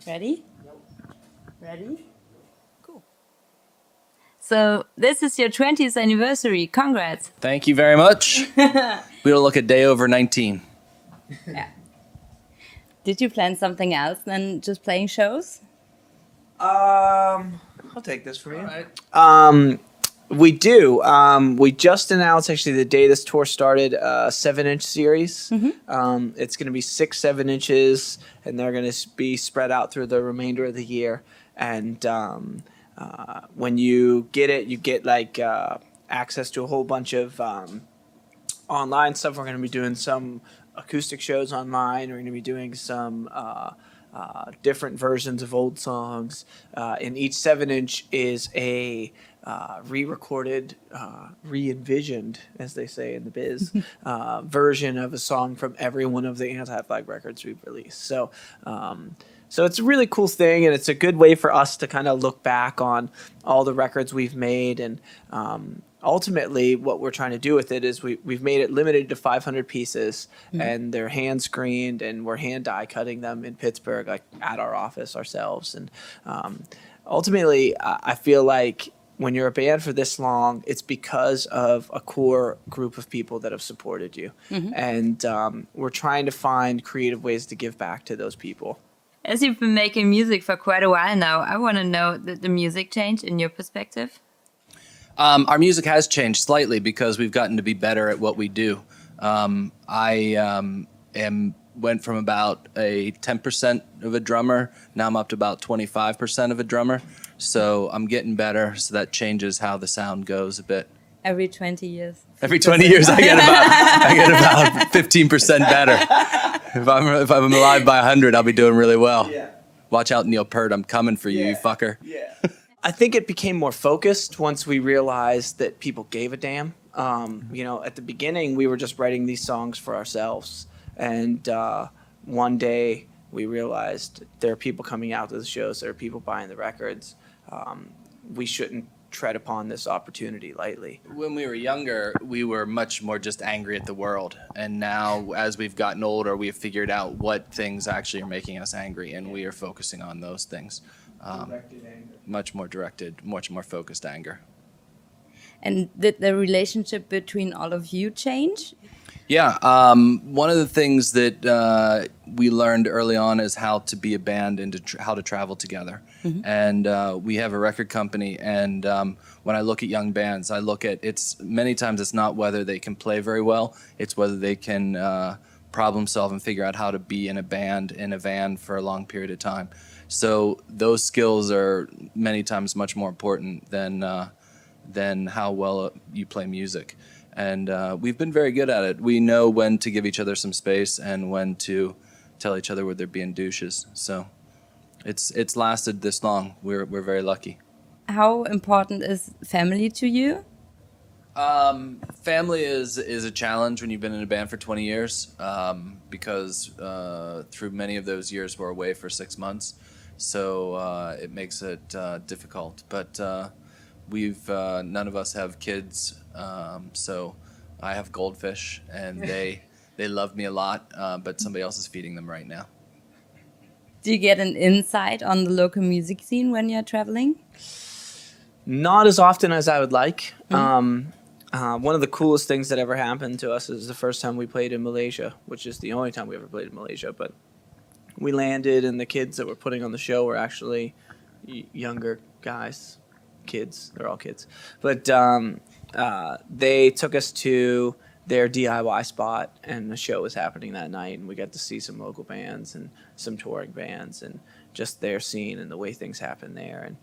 Ready? Ready? Cool. So this is your 20th anniversary. Congrats. Thank you very much. We'll look a day over 19. Yeah. Did you plan something else than just playing shows? I'll take this for you. All right. We do. We just announced actually the day this tour started a 7-inch series. It's going to be 6 7-inches, and they're going to be spread out through the remainder of the year. And when you get it, you get like access to a whole bunch of online stuff. We're going to be doing some acoustic shows online. We're going to be doing some different versions of old songs. And each 7-inch is a re-recorded, re-envisioned, as they say in the biz, version of a song from every one of the Anti-Flag records we've released. So it's a really cool thing, and it's a good way for us to kind of look back on all the records we've made. And ultimately, what we're trying to do with it is we've made it limited to 500 pieces, and they're hand screened, and we're hand die cutting them in Pittsburgh, like at our office ourselves. And ultimately, I feel like when you're a band for this long, it's because of a core group of people that have supported you. And we're trying to find creative ways to give back to those people. As you've been making music for quite a while now, I want to know the music change in your perspective. Our music has changed slightly because we've gotten to be better at what we do. I went from about a 10% of a drummer. Now I'm up to about 25% of a drummer. So I'm getting better. So that changes how the sound goes a bit. Every 20 years. Every 20 years, I get about 15% better. If I'm alive by 100, I'll be doing really well. Yeah. Watch out, Neil Peart. I'm coming for you, you fucker. Yeah. I think it became more focused once we realized that people gave a damn. At the beginning, we were just writing these songs for ourselves. And one day we realized there are people coming out to the shows, there are people buying the records. We shouldn't tread upon this opportunity lightly. When we were younger, we were much more just angry at the world. And now, as we've gotten older, we have figured out what things actually are making us angry, and we are focusing on those things. Directed anger. Much more directed, much more focused anger. And did the relationship between all of you change? Yeah, one of the things that we learned early on is how to be a band and how to travel together. And we have a record company, and when I look at young bands, I look at many times it's not whether they can play very well, it's whether they can problem solve and figure out how to be in a band, in a van for a long period of time. So those skills are many times much more important than how well you play music. And we've been very good at it. We know when to give each other some space and when to tell each other where they're being douches. So it's lasted this long. We're very lucky. How important is family to you? Family is a challenge when you've been in a band for 20 years because through many of those years we're away for 6 months. So it makes it difficult. But we've none of us have kids, so I have goldfish, and they love me a lot, but somebody else is feeding them right now. Do you get an insight on the local music scene when you're traveling? Not as often as I would like. One of the coolest things that ever happened to us is the first time we played in Malaysia, which is the only time we ever played in Malaysia. But we landed, and the kids that were putting on the show were actually younger guys. Kids, they're all kids. But they took us to their DIY spot, and the show was happening that night, and we got to see some local bands and some touring bands and just their scene and the way things happen there. And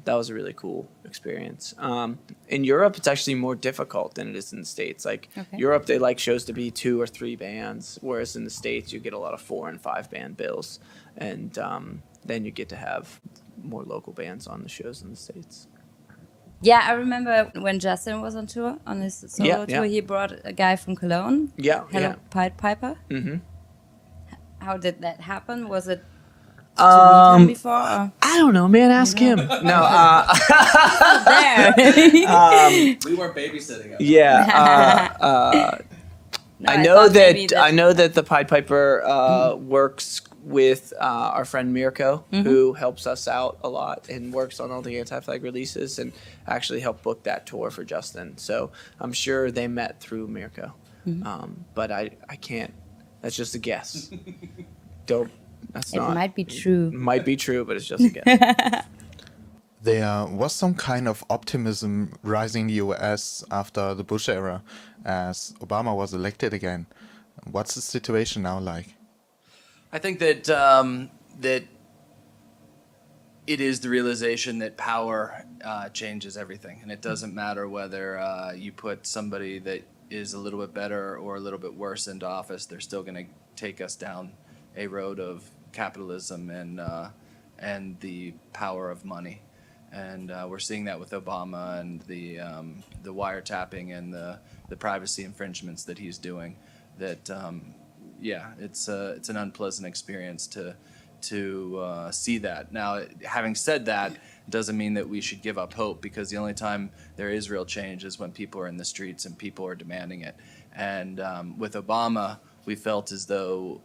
that was a really cool experience. In Europe, it's actually more difficult than it is in the States. Like Europe, they like shows to be 2 or 3 bands, whereas in the States, you get a lot of 4 and 5 band bills. And then you get to have more local bands on the shows in the States. Yeah, I remember when Justin was on tour, on his solo tour, he brought a guy from Cologne. Hello, Pied Piper. Mm-hmm. How did that happen? Was it to meet him before? Or? I don't know, man. Ask him. No. There. We weren't babysitting him. Yeah. I know that the Pied Piper works with our friend Mirko, who helps us out a lot and works on all the Anti-Flag releases and actually helped book that tour for Justin. So I'm sure they met through Mirko. But I can't. That's just a guess. It might be true. Might be true, but it's just a guess. There was some kind of optimism rising in the US after the Bush era, as Obama was elected again. What's the situation now like? I think that that it is the realization that power changes everything, and it doesn't matter whether you put somebody that is a little bit better or a little bit worse into office. They're still going to take us down a road of capitalism and the power of money. And we're seeing that with Obama and the wiretapping and the privacy infringements that he's doing. That it's an unpleasant experience to see that. Now, having said that, doesn't mean that we should give up hope, because the only time there is real change is when people are in the streets and people are demanding it. And with Obama, we felt as though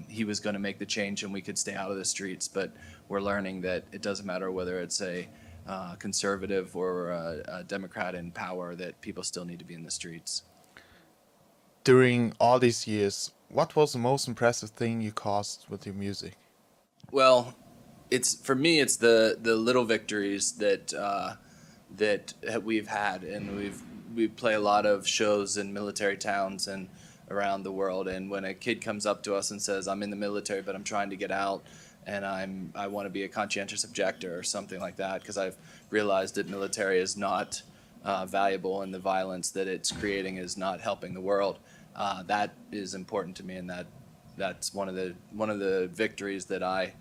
he was going to make the change and we could stay out of the streets. But we're learning that it doesn't matter whether it's a conservative or a Democrat in power, that people still need to be in the streets. During all these years, what was the most impressive thing you caused with your music? Well, for me, it's the little victories that we've had, and we play a lot of shows in military towns and around the world. And when a kid comes up to us and says, "I'm in the military, but I'm trying to get out, and I want to be a conscientious objector," or something like that, because I've realized that military is not valuable, and the violence that it's creating is not helping the world. That is important to me, and that's one of the victories that I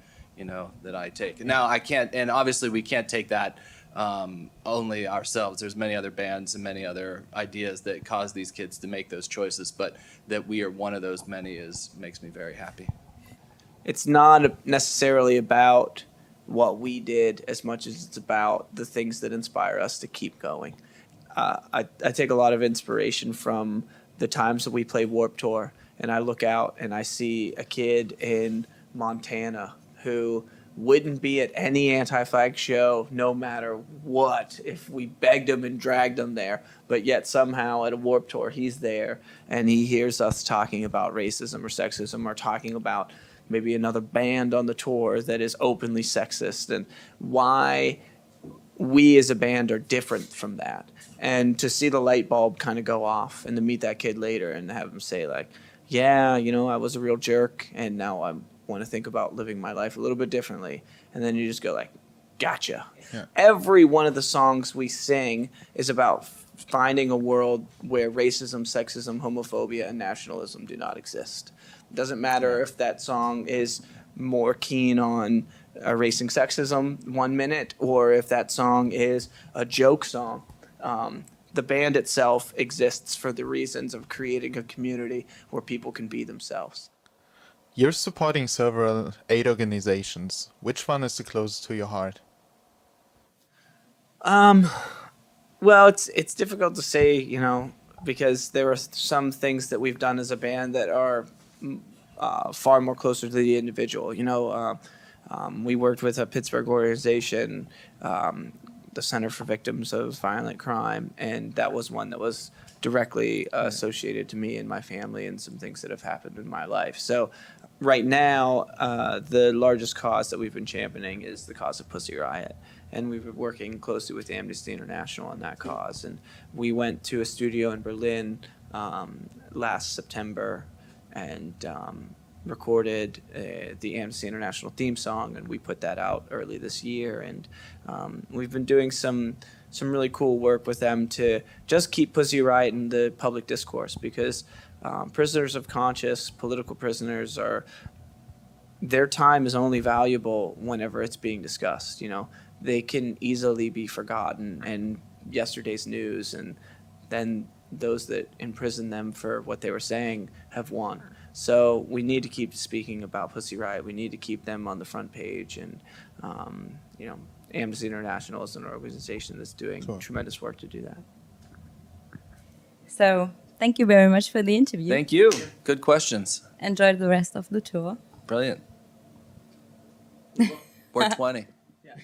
take. Now I can't, and obviously we can't take that only ourselves. There's many other bands and many other ideas that cause these kids to make those choices, but that we are one of those many makes me very happy. It's not necessarily about what we did as much as it's about the things that inspire us to keep going. I take a lot of inspiration from the times that we play Warped Tour, and I look out and I see a kid in Montana who wouldn't be at any Anti-Flag show no matter what if we begged him and dragged him there, but yet somehow at a Warped Tour he's there and he hears us talking about racism or sexism, or talking about maybe another band on the tour that is openly sexist, and why we as a band are different from that. And to see the light bulb kind of go off, and to meet that kid later and have him say like, "Yeah, I was a real jerk, and now I want to think about living my life a little bit differently." And then you just go like, gotcha. Yeah. Every one of the songs we sing is about finding a world where racism, sexism, homophobia, and nationalism do not exist. It doesn't matter if that song is more keen on erasing sexism 1 minute, or if that song is a joke song. The band itself exists for the reasons of creating a community where people can be themselves. You're supporting several aid organizations. Which one is the closest to your heart? Well, it's difficult to say, because there are some things that we've done as a band that are far more closer to the individual. We worked with a Pittsburgh organization, the Center for Victims of Violent Crime, and that was one that was directly associated to me and my family and some things that have happened in my life. So right now, the largest cause that we've been championing is the cause of Pussy Riot. And we've been working closely with Amnesty International on that cause. And we went to a studio in Berlin last September and recorded the Amnesty International theme song, and we put that out early this year. And we've been doing some really cool work with them to just keep Pussy Riot in the public discourse, because prisoners of conscience, political prisoners, their time is only valuable whenever it's being discussed. They can easily be forgotten and yesterday's news, and then those that imprison them for what they were saying have won. So we need to keep speaking about Pussy Riot. We need to keep them on the front page, and Amnesty International is an organization that's doing tremendous work to do that. So thank you very much for the interview. Thank you. Good questions. Enjoy the rest of the tour. Brilliant. We're 20. Yeah.